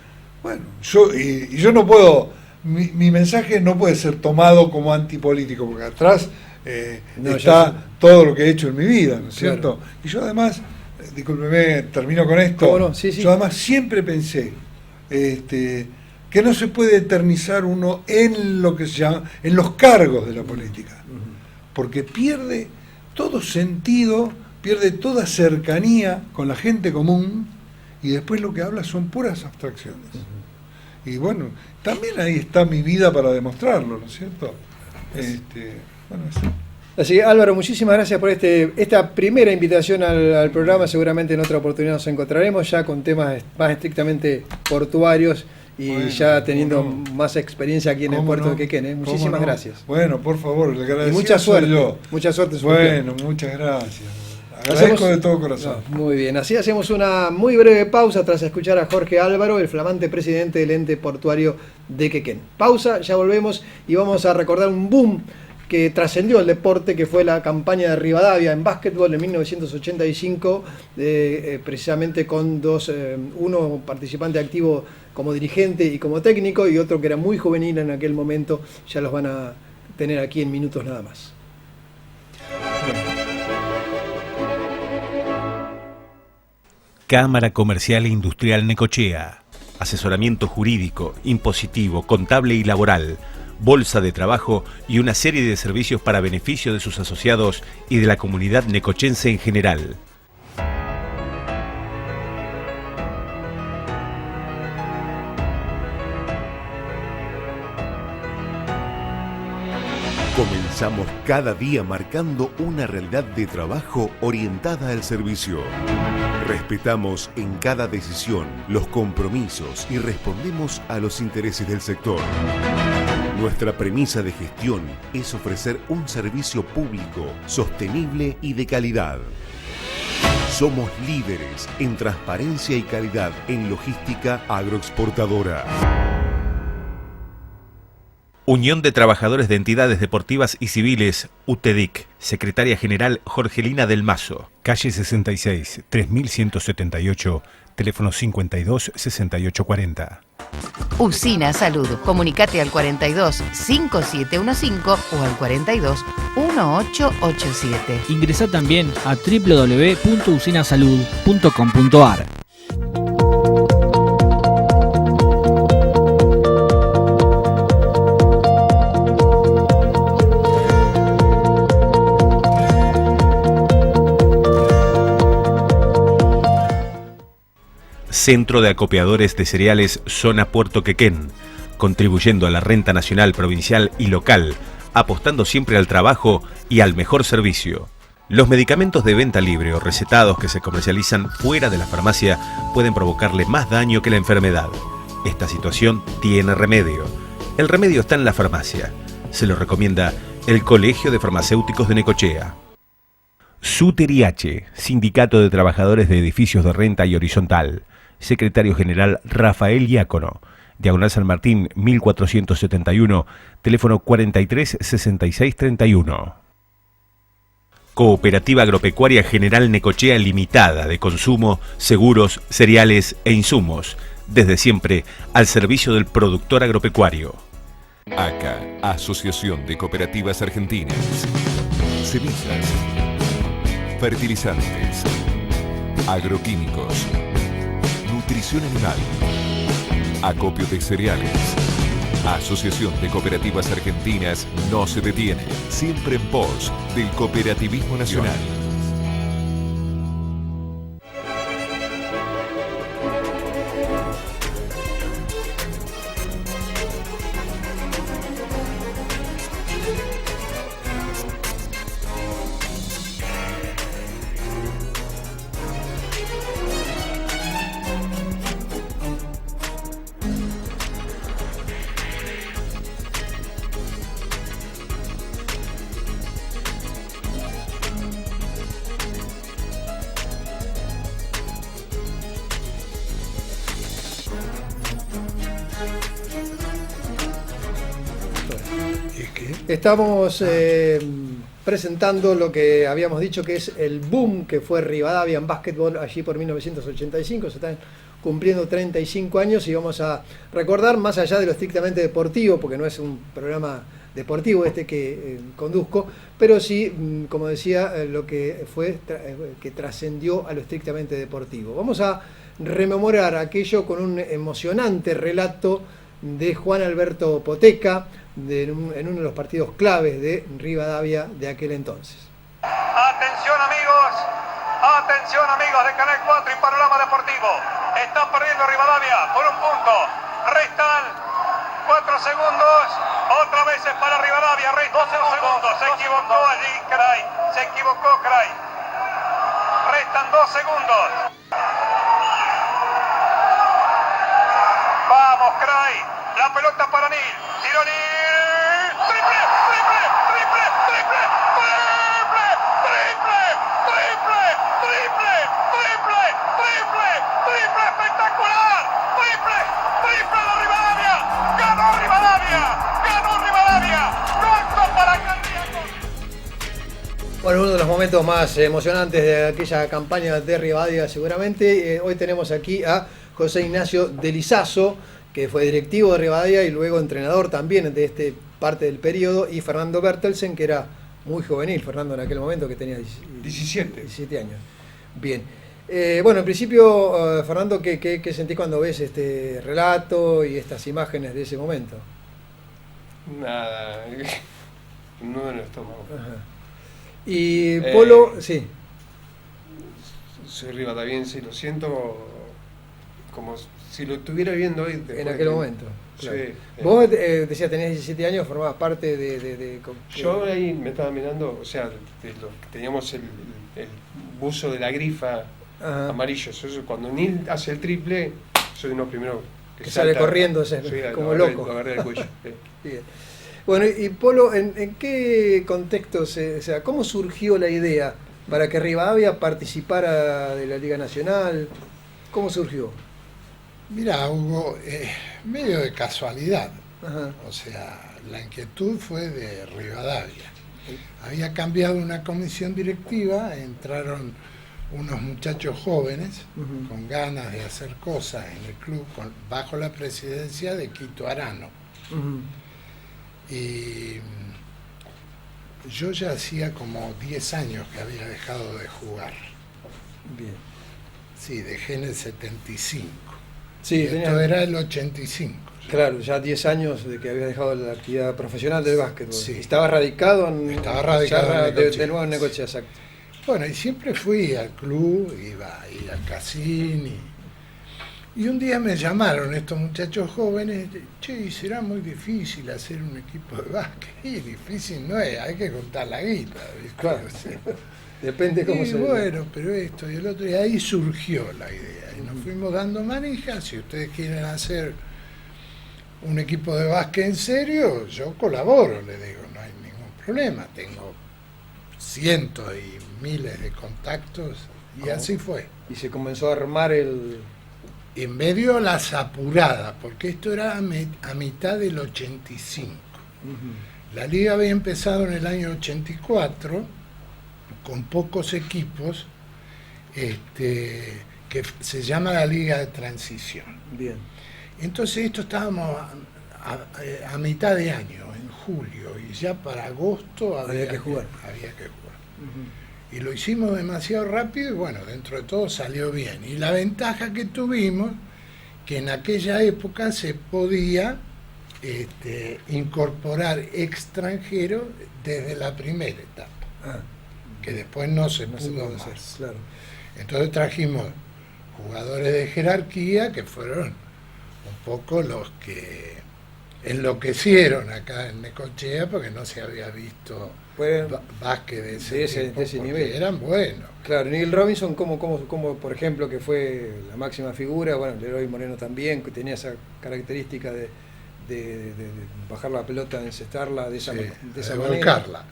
Bueno, yo no puedo, mi mensaje no puede ser tomado como antipolítico, porque atrás No, está todo lo que he hecho en mi vida, ¿no es Claro. cierto? Y yo además, discúlpeme, termino con esto, ¿Cómo no? Sí, sí. yo además siempre pensé que no se puede eternizar uno en lo que se llama, en los cargos de la política, porque pierde todo sentido, pierde toda cercanía con la gente común, y después lo que habla son puras abstracciones. Y bueno, también ahí está mi vida para demostrarlo, ¿no es cierto? Bueno, así. Así que Álvaro, muchísimas gracias por esta primera invitación al programa. Seguramente en otra oportunidad nos encontraremos ya con temas más estrictamente portuarios y Bueno, ya teniendo ¿cómo no? más experiencia aquí en el ¿Cómo puerto no? de Quequén. ¿Eh? ¿Cómo Muchísimas no? gracias. Bueno, por favor, le agradezco. Y mucha suerte. Yo. Mucha suerte en su Bueno, gestión. muchas gracias. Agradezco de todo corazón. No, muy bien, así hacemos una muy breve pausa tras escuchar a Jorge Álvaro, el flamante presidente del ente portuario de Quequén. Pausa, ya volvemos y vamos a recordar un boom que trascendió el deporte, que fue la campaña de Rivadavia en básquetbol en 1985, precisamente con uno participante activo como dirigente y como técnico, y otro que era muy juvenil en aquel momento. Ya los van a tener aquí en minutos nada más. Cámara Comercial e Industrial Necochea. Asesoramiento jurídico, impositivo, contable y laboral. Bolsa de trabajo y una serie de servicios para beneficio de sus asociados y de la comunidad necochense en general. Comenzamos cada día marcando una realidad de trabajo orientada al servicio. Respetamos en cada decisión los compromisos y respondemos a los intereses del sector. Nuestra premisa de gestión es ofrecer un servicio público, sostenible y de calidad. Somos líderes en transparencia y calidad en logística agroexportadora. Unión de Trabajadores de Entidades Deportivas y Civiles, UTEDIC. Secretaria General Jorgelina del Mazo. Calle 66, 3178, teléfono 52 6840. Usina Salud. Comunicate al 42 5715 o al 42 1887. Ingresá también a www.usinasalud.com.ar. Centro de Acopiadores de Cereales Zona Puerto Quequén, contribuyendo a la renta nacional, provincial y local, apostando siempre al trabajo y al mejor servicio. Los medicamentos de venta libre o recetados que se comercializan fuera de la farmacia pueden provocarle más daño que la enfermedad. Esta situación tiene remedio. El remedio está en la farmacia. Se lo recomienda el Colegio de Farmacéuticos de Necochea. SUTERIH, Sindicato de Trabajadores de Edificios de Renta y Horizontal. Secretario General Rafael Diácono. Diagonal San Martín, 1471, teléfono 43 66 31. Cooperativa Agropecuaria General Necochea Limitada de consumo, seguros, cereales e insumos. Desde siempre al servicio del productor agropecuario. ACA, Asociación de Cooperativas Argentinas. Semillas, fertilizantes, agroquímicos, nutrición animal, acopio de cereales. Asociación de Cooperativas Argentinas no se detiene, siempre en pos del cooperativismo nacional. Estamos presentando lo que habíamos dicho que es el boom que fue Rivadavia en básquetbol allí por 1985. Se están cumpliendo 35 años y vamos a recordar, más allá de lo estrictamente deportivo, porque no es un programa deportivo que conduzco, pero sí, como decía, lo que fue que trascendió a lo estrictamente deportivo. Vamos a rememorar aquello con un emocionante relato de Juan Alberto Poteca en uno de los partidos claves de Rivadavia de aquel entonces. Atención amigos de Canal 4 y Panorama Deportivo. Está perdiendo Rivadavia por un punto. Restan 4 segundos. Otra vez es para Rivadavia. Restan 2 segundos. Se equivocó allí Cray. Se equivocó Cray. Restan 2 segundos. Vamos Cray. La pelota para Nil. Tiro Nil. Triple, triple, triple, triple, triple, triple, triple, triple, triple, triple, triple, espectacular. Triple, triple de Rivadavia. Ganó Rivadavia. Ganó Rivadavia. Corto para Cardíaco. Bueno, uno de los momentos más emocionantes de aquella campaña de Rivadavia seguramente. Hoy tenemos aquí a José Ignacio de Lizazo, que fue directivo de Rivadavia y luego entrenador también de parte del periodo, y Fernando Bertelsen, que era muy juvenil, Fernando en aquel momento, que tenía 17 años. Bien. Bueno, en principio, Fernando, ¿qué sentís cuando ves este relato y estas imágenes de ese momento? Nada, un nudo en el estómago. Ajá. Y Polo, sí. Soy rivadaviense y lo siento como si lo estuviera viendo hoy. En aquel momento. Claro. Sí. Vos decías, tenías 17 años, formabas parte de Yo ahí me estaba mirando, o sea, teníamos el buzo de la grifa. Ajá. Amarillo. Cuando Nil hace el triple, soy uno primero que sale corriendo, como loco. Lo agarré del cuello. Bien. Bueno, y Polo, ¿en qué contexto, cómo surgió la idea para que Rivadavia participara de la Liga Nacional? ¿Cómo surgió? Mirá, Hugo, medio de casualidad. Ajá. O sea, la inquietud fue de Rivadavia. Había cambiado una comisión directiva, entraron unos muchachos jóvenes con ganas de hacer cosas en el club bajo la presidencia de Quito Arano. Y yo ya hacía como 10 años que había dejado de jugar. Bien. Sí, dejé en el 75. Sí, esto era el 85. Claro, ya 10 años de que había dejado la actividad profesional del básquetbol. Sí. ¿Estaba radicado en de nuevo en Necochea? Exacto. Bueno, y siempre fui al club, iba a ir al casino. Y un día me llamaron estos muchachos jóvenes, che, será muy difícil hacer un equipo de básquet. Y difícil no es, hay que contar la guita, ¿viste? Claro, o sea, depende cómo se ve. Bueno, pero esto y el otro, y ahí surgió la idea. Y nos fuimos dando manija. Si ustedes quieren hacer un equipo de básquet en serio, yo colaboro, le digo, no hay ningún problema. Tengo cientos y miles de contactos, y así fue. Y se comenzó a armar en medio las apuradas, porque esto era a mitad del 85. La liga había empezado en el año 84, con pocos equipos, que se llama la Liga de Transición. Bien. Entonces esto estábamos a mitad de año, en julio, y ya para agosto había que jugar. Y lo hicimos demasiado rápido y bueno, dentro de todo salió bien. Y la ventaja que tuvimos, que en aquella época se podía incorporar extranjeros desde la primera etapa, que después no se pudo hacer. Claro. Entonces trajimos jugadores de jerarquía que fueron un poco los que enloquecieron acá en Necochea, porque no se había visto básquet de ese nivel. Eran buenos. Claro, Neil Robinson, como por ejemplo, que fue la máxima figura, bueno, Leroy Moreno también, que tenía esa característica de bajar la pelota, encestarla de esa manera.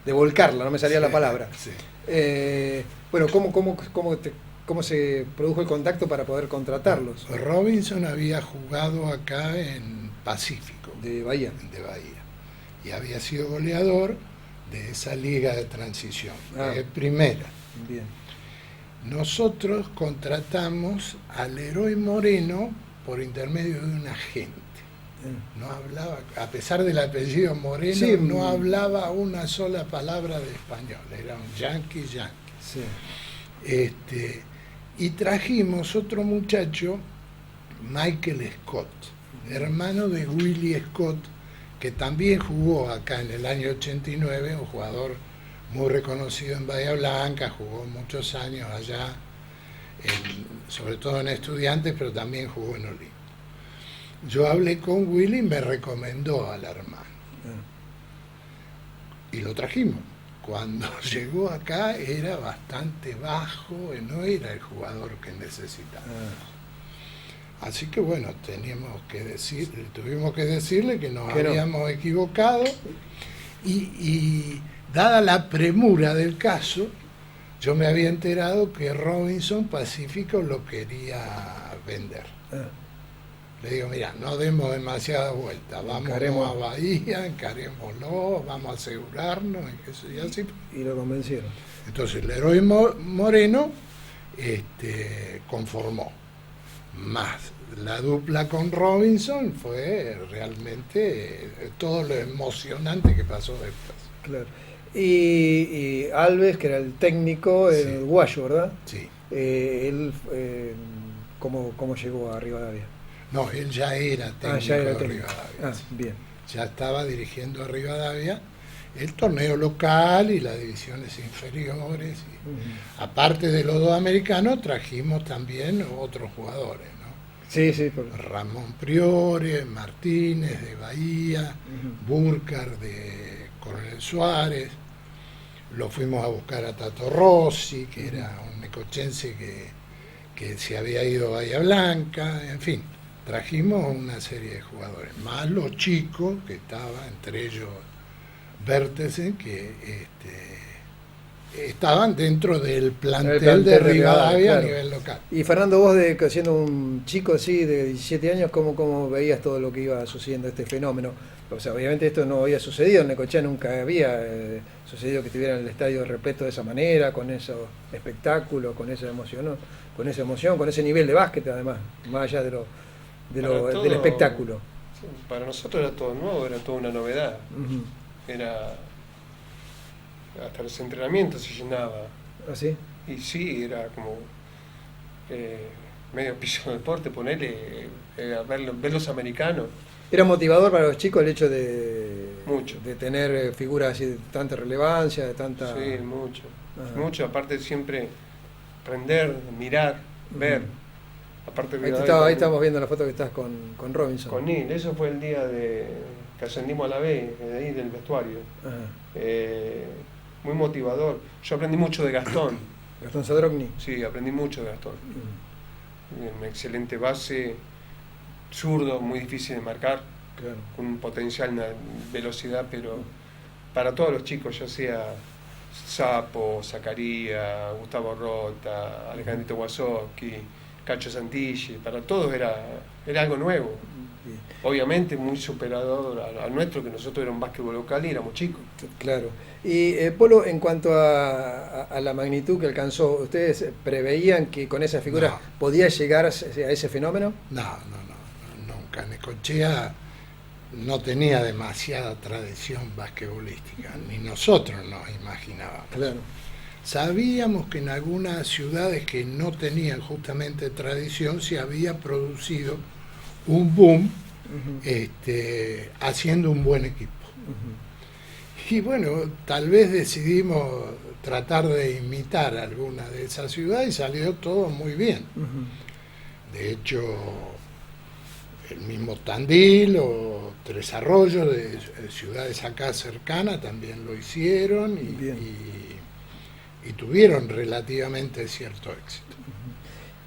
De volcarla, no me salía la palabra. Sí. Bueno, ¿cómo se produjo el contacto para poder contratarlos? Robinson había jugado acá en Pacífico. De Bahía. y había sido goleador de esa liga de transición, primera. Bien. Nosotros contratamos al Leroy Moreno por intermedio de un agente. No hablaba, a pesar del apellido Moreno, sí, no hablaba una sola palabra de español, era un yankee. Sí. Y trajimos otro muchacho, Michael Scott, hermano de Willie Scott, que también jugó acá en el año 89, un jugador muy reconocido en Bahía Blanca, jugó muchos años allá, sobre todo en Estudiantes, pero también jugó en Olimpo. Yo hablé con Willy y me recomendó al hermano. Y lo trajimos. Cuando llegó acá era bastante bajo, no era el jugador que necesitábamos. Así que bueno, tuvimos que decirle que nos habíamos equivocado y dada la premura del caso, yo me había enterado que Robinson Pacífico lo quería vender. Le digo, mira, no demos demasiada vuelta, vamos a Bahía, encarémoslo, vamos a asegurarnos, y así. Y lo convencieron. Entonces Leroy Moreno conformó. Más la dupla con Robinson fue realmente todo lo emocionante que pasó después. Claro. Y Alves, que era el técnico, el guayo, ¿verdad? Sí. Él, ¿cómo llegó a Rivadavia? No, él ya era técnico de Rivadavia. Bien. Ya estaba dirigiendo a Rivadavia el torneo local y las divisiones inferiores. Aparte de los dos americanos, trajimos también otros jugadores, ¿no? Sí. Ramón Priore, Martínez de Bahía, Burkhardt de Coronel Suárez. Lo fuimos a buscar a Tato Rossi, que era un necochense que se había ido a Bahía Blanca, en fin. Trajimos una serie de jugadores, más los chicos que estaban, entre ellos Bertesen, que estaban dentro del plantel de Rivadavia, claro, a nivel local. Y Fernando, vos siendo un chico así de 17 años, ¿cómo veías todo lo que iba sucediendo, este fenómeno? O sea, obviamente esto no había sucedido, en Necochea nunca había sucedido que tuvieran el estadio repleto de esa manera, con esos espectáculos, con esa emoción, con ese nivel de básquet además, más allá del espectáculo. Sí, para nosotros era todo nuevo, era toda una novedad. Hasta los entrenamientos se llenaba. ¿Ah, sí? Y sí, era como medio piso de deporte, ponerle ver los americanos. ¿Era motivador para los chicos el hecho de tener figuras así de tanta relevancia, de tanta...? Sí, mucho, aparte siempre aprender, mirar, ver. Aparte ahí estamos viendo la foto que estás con Robinson. Con Neil, eso fue el día que ascendimos a la B, de ahí del vestuario. Muy motivador. Yo aprendí mucho de Gastón. ¿Gastón Sadrogni? Sí, aprendí mucho de Gastón. Una excelente base, zurdo, muy difícil de marcar, claro, con un potencial, una velocidad, pero para todos los chicos, ya sea Sapo, Zacarías, Gustavo Rota, Alejandrito Wasowski, Cacho Santilli, para todos era algo nuevo. Bien. Obviamente muy superador al nuestro, que nosotros éramos básquetbol local y éramos chicos. Claro. Y Polo, en cuanto a la magnitud que alcanzó, ¿ustedes preveían que con esas figuras podía llegar a ese fenómeno? No, nunca. Necochea no tenía demasiada tradición basquetbolística, ni nosotros nos imaginábamos. Claro. Sabíamos que en algunas ciudades que no tenían justamente tradición se había producido un boom haciendo un buen equipo. Y bueno, tal vez decidimos tratar de imitar alguna de esas ciudades y salió todo muy bien. De hecho, el mismo Tandil o Tres Arroyos, de ciudades acá cercanas, también lo hicieron y tuvieron relativamente cierto éxito.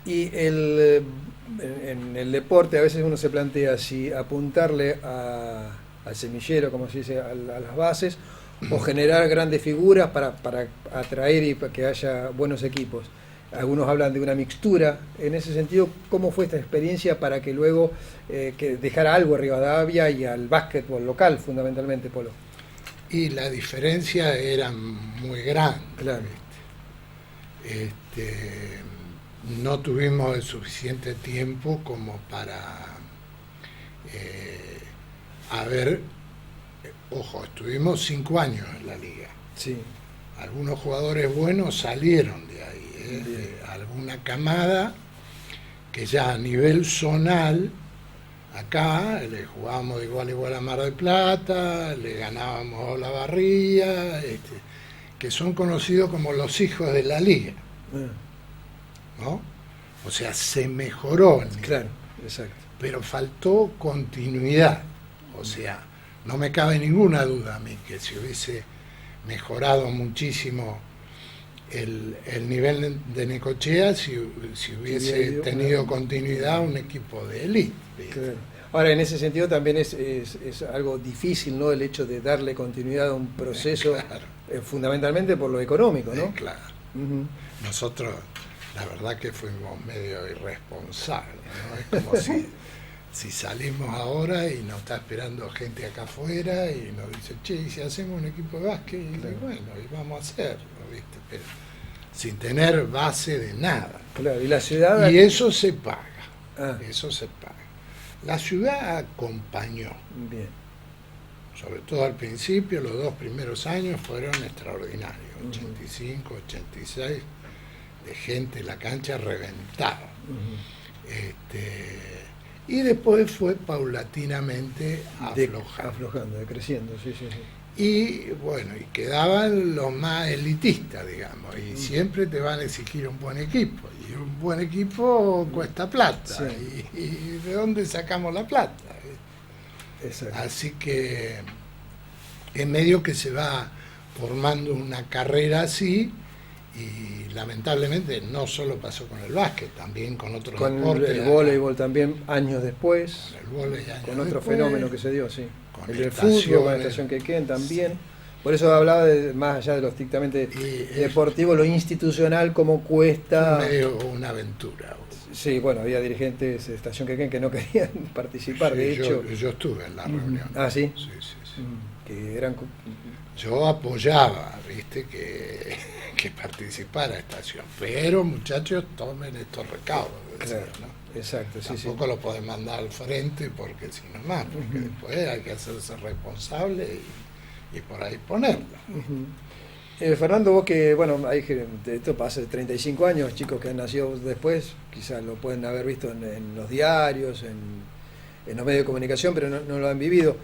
Y en el deporte a veces uno se plantea si apuntarle al semillero, como se dice, a las bases, o generar grandes figuras para atraer y para que haya buenos equipos. algunos hablan de una mixtura. En ese sentido, ¿cómo fue esta experiencia para que luego que dejara algo a Rivadavia y al básquetbol local, fundamentalmente, Polo? Y la diferencia era muy grande. Claro. No tuvimos el suficiente tiempo como para ojo, estuvimos 5 años en la liga. Sí. Algunos jugadores buenos salieron de ahí, alguna camada que ya a nivel zonal, acá le jugábamos de igual a igual a Mar del Plata, le ganábamos a Olavarría, que son conocidos como los hijos de la liga, ¿no? O sea, se mejoró. Claro, exacto. Pero faltó continuidad, o sea, no me cabe ninguna duda a mí que si hubiese mejorado muchísimo el nivel de Necochea, si hubiese tenido continuidad un equipo de élite. Claro. Ahora, en ese sentido también es algo difícil, ¿no? El hecho de darle continuidad a un proceso, claro. Fundamentalmente por lo económico, ¿no? Claro. Nosotros, la verdad que fuimos medio irresponsables, ¿no? Es como si salimos ahora y nos está esperando gente acá afuera y nos dice, che, ¿y si hacemos un equipo de básquet? Y claro. Bueno, y vamos a hacerlo, ¿viste? Pero sin tener base de nada. Claro, y la ciudad... Y eso se paga, eso se paga. La ciudad acompañó. Bien. Sobre todo al principio, los 2 primeros años fueron extraordinarios. 85, 86, de gente en la cancha reventada. Y después fue paulatinamente aflojando, decreciendo, sí. Y bueno, y quedaban los más elitistas, digamos, y siempre te van a exigir un buen equipo, y un buen equipo cuesta plata, sí. y ¿de dónde sacamos la plata? Exacto. Así que en medio que se va formando una carrera así, y lamentablemente no solo pasó con el básquet, también con otros deportes. Con el voleibol también, años después. Con el voleibol con otro fenómeno que se dio, sí. Con el fútbol, con la estación Quequén también. Sí. Por eso hablaba más allá de lo estrictamente deportivo, lo institucional, cómo cuesta. Medio una aventura. Sí, bueno, había dirigentes de estación Quequén que no querían participar, de hecho. Yo estuve en la reunión. ¿Ah, sí? Sí. Que eran... Yo apoyaba, viste, que participara estación, pero muchachos, tomen estos recaudos. Claro, ¿no? Exacto, Tampoco lo pueden mandar al frente porque si no más, porque después hay que hacerse responsable y por ahí ponerla. Fernando, vos que, bueno, esto pasa de 35 años, chicos que han nacido después, quizás lo pueden haber visto en los diarios, en los medios de comunicación, pero no lo han vivido.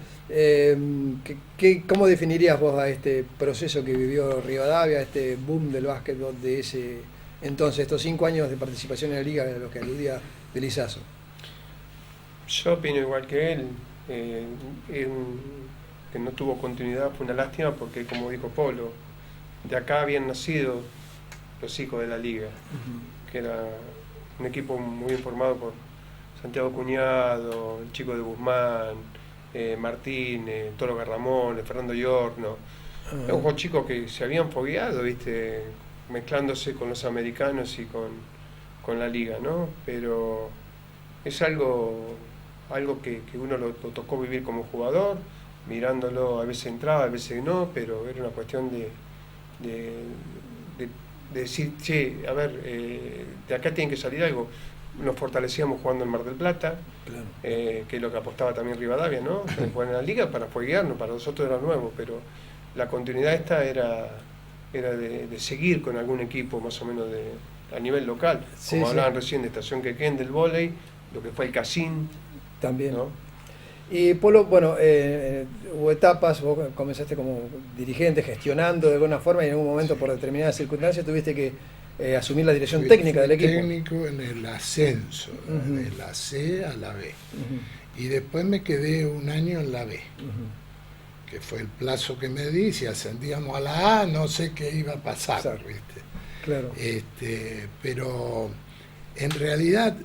¿Cómo definirías vos a este proceso que vivió Rivadavia, este boom del básquetbol de ese entonces, estos 5 años de participación en la liga a los que aludía Belisazo? Yo opino igual que él, que no tuvo continuidad fue una lástima porque, como dijo Polo, de acá habían nacido los hijos de la liga, que era un equipo muy bien formado por Santiago Cuñado, el chico de Guzmán, Martínez, Toro Garramón, Fernando Yorno. Eran unos chicos que se habían fogueado, ¿viste? Mezclándose con los americanos y con la liga, ¿no? Pero es algo que uno lo tocó vivir como jugador, mirándolo, a veces entraba, a veces no, pero era una cuestión de decir, che, a ver, de acá tiene que salir algo. Nos fortalecíamos jugando en Mar del Plata, claro. Que es lo que apostaba también Rivadavia, ¿no? Jugar en la liga para foguearnos, para nosotros era nuevo, pero la continuidad esta era de seguir con algún equipo más o menos a nivel local, como hablaban recién de Estación Quequén, del vóley, lo que fue el Casín. También. ¿No? Y Polo, bueno, hubo etapas, vos comenzaste como dirigente, gestionando de alguna forma, y en algún momento por determinadas circunstancias tuviste que asumir la dirección técnica del equipo. Técnico en el ascenso, de la C a la B. Y después me quedé un año en la B, que fue el plazo que me di. Si ascendíamos a la A, no sé qué iba a pasar, ¿viste? Claro. Pero en realidad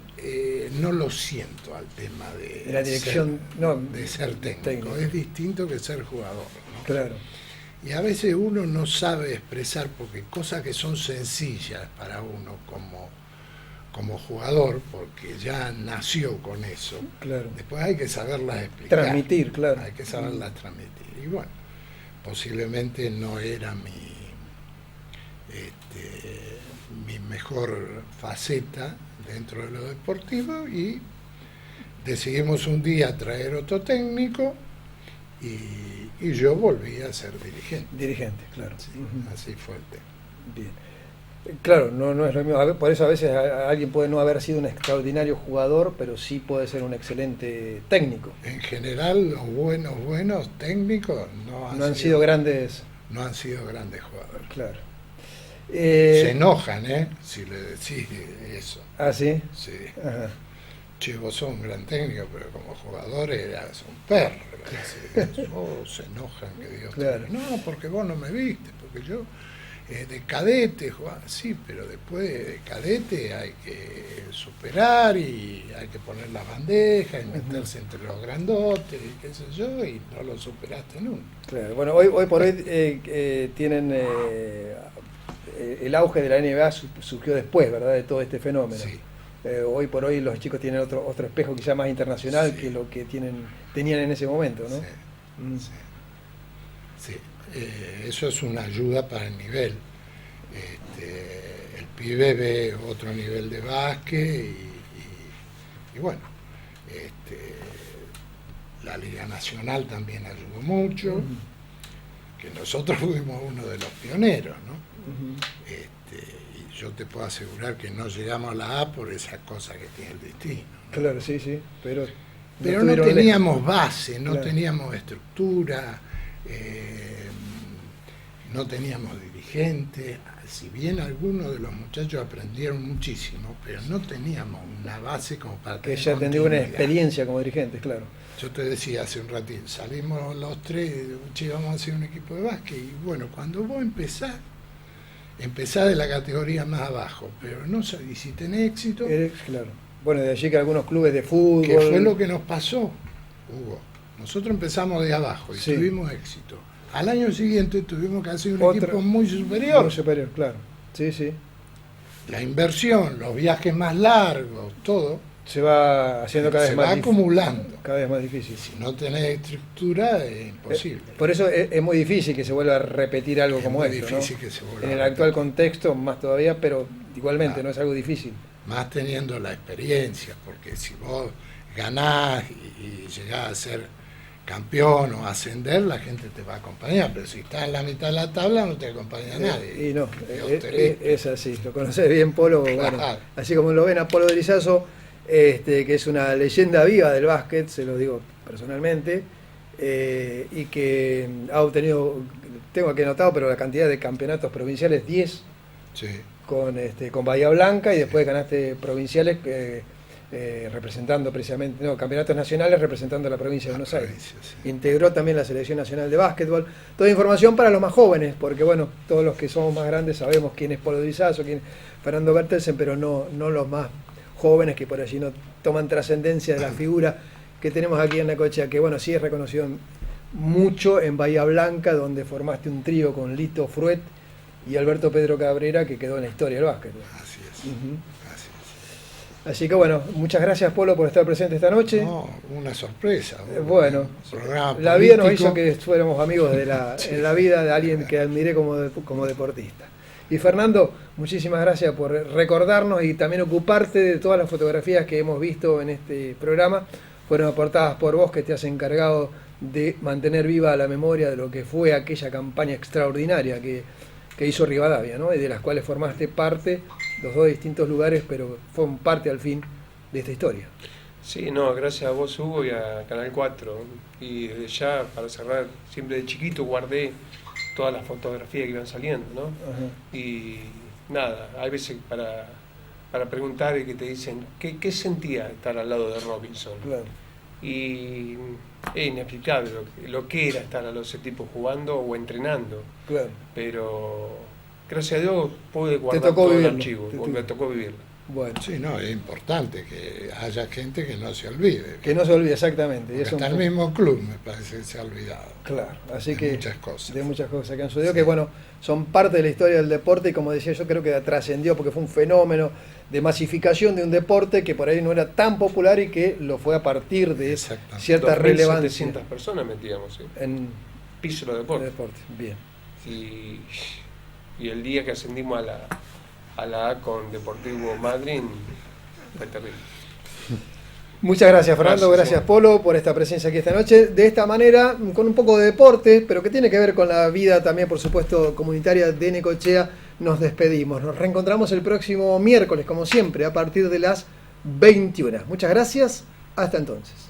no lo siento al tema de la dirección, de ser técnico. Es distinto que ser jugador, ¿no? Claro. Y a veces uno no sabe expresar, porque cosas que son sencillas para uno como jugador, porque ya nació con eso. Claro. Después hay que saberlas explicar. Transmitir, claro. Hay que saberlas transmitir. Y bueno, posiblemente no era mi mejor faceta dentro de lo deportivo, y decidimos un día traer otro técnico y yo volví a ser dirigente. Dirigente, claro. Sí, así fue el tema. Bien. Claro, no es lo mismo. Por eso a veces alguien puede no haber sido un extraordinario jugador, pero sí puede ser un excelente técnico. En general, los buenos técnicos no han sido grandes. No han sido grandes jugadores. Claro. Se enojan, si le decís eso. ¿Ah, sí? Sí. Ajá. Che, vos sos un gran técnico, pero como jugador eras un perro. Se enojan, que Dios claro. No, porque vos no me viste, porque yo de cadete jugaba. Sí, pero después de cadete hay que superar y hay que poner la bandeja y meterse entre los grandotes y qué sé yo, y no lo superaste nunca. Claro. Bueno, hoy por hoy tienen el auge de la NBA surgió después, ¿verdad?, de todo este fenómeno. Sí. Hoy por hoy los chicos tienen otro espejo quizá más internacional, sí, que lo que tenían en ese momento, ¿no? Sí. Sí. Eso es una ayuda para el nivel. El pibe ve otro nivel de básquet y bueno, la Liga Nacional también ayudó mucho, que nosotros fuimos uno de los pioneros, ¿no? Y yo te puedo asegurar que no llegamos a la A por esa cosa que tiene el destino, ¿no? Claro, sí, pero no teníamos base, no teníamos estructura, no teníamos dirigentes. Si bien algunos de los muchachos aprendieron muchísimo, pero no teníamos una base como para que ya tendría una experiencia como dirigentes, claro. Yo te decía hace un ratito, salimos los tres, che, vamos a hacer un equipo de básquet, y bueno, cuando vos empezás de la categoría más abajo, pero no sabés si tenés éxito. Claro. Bueno, de allí que algunos clubes de fútbol... Que fue lo que nos pasó, Hugo. Nosotros empezamos de abajo y tuvimos éxito. Al año siguiente tuvimos que hacer un equipo muy superior. Muy superior, claro. Sí, sí. La inversión, los viajes más largos, todo... Se va haciendo cada vez más difícil. Se va acumulando. Cada vez más difícil. Si no tenés estructura es imposible. Por eso es muy difícil que se vuelva a repetir algo como esto, ¿no? Que se vuelva en el actual contexto más todavía, pero igualmente no es algo difícil. Más teniendo la experiencia, porque si vos ganás y llegás a ser campeón o ascender, la gente te va a acompañar, pero si estás en la mitad de la tabla no te acompaña nadie. Y no, es así, lo conocés bien, Polo, bueno, así como lo ven a Polo de Lizazo, que es una leyenda viva del básquet, se lo digo personalmente, y que ha obtenido, tengo aquí anotado, pero la cantidad de campeonatos provinciales, 10, sí, con Bahía Blanca, y después ganaste provinciales representando precisamente, campeonatos nacionales representando a la provincia de Buenos Aires. Sí. Integró también la Selección Nacional de Básquetbol. Toda información para los más jóvenes, porque bueno, todos los que somos más grandes sabemos quién es Polo Dizazo, quién es Fernando Bertelsen, pero no los más jóvenes que por allí no toman trascendencia de la figura que tenemos aquí en Necochea, que bueno, sí es reconocido mucho en Bahía Blanca, donde formaste un trío con Lito Fruet y Alberto Pedro Cabrera, que quedó en la historia del básquet. Así es. Así que bueno, muchas gracias, Polo, por estar presente esta noche. No, una sorpresa. Bueno, la vida nos hizo que fuéramos amigos en la vida de alguien que admiré como deportista. Y Fernando, muchísimas gracias por recordarnos y también ocuparte de todas las fotografías que hemos visto en este programa. Fueron aportadas por vos, que te has encargado de mantener viva la memoria de lo que fue aquella campaña extraordinaria que hizo Rivadavia, ¿no? Y de las cuales formaste parte, los dos distintos lugares, pero fueron parte al fin de esta historia. Sí, no, gracias a vos, Hugo, y a Canal 4. Y desde ya, para cerrar, siempre de chiquito guardé todas las fotografías que iban saliendo, ¿no? Ajá. Y nada, hay veces para preguntar y que te dicen, ¿qué sentía estar al lado de Robinson? Claro. Y es inexplicable lo que era estar a ese tipo jugando o entrenando. Claro. Pero gracias a Dios pude guardar todo el archivo, me tocó vivirlo. Bueno. Sí, no, es importante que haya gente que no se olvide. Que no se olvide, exactamente. Y hasta el mismo club me parece que se ha olvidado. Claro, así de muchas cosas. De muchas cosas que han sucedido, que bueno, son parte de la historia del deporte y como decía yo, creo que trascendió porque fue un fenómeno de masificación de un deporte que por ahí no era tan popular y que lo fue a partir de cierta relevancia. 700 personas metíamos, ¿sí? En piso de deporte. Bien. Y el día que ascendimos a la A con Deportivo Madryn fue terrible. Muchas gracias, Fernando, gracias Polo por esta presencia aquí esta noche. De esta manera, con un poco de deporte, pero que tiene que ver con la vida también, por supuesto, comunitaria de Necochea, nos despedimos. Nos reencontramos el próximo miércoles, como siempre, a partir de las 21. Muchas gracias, hasta entonces.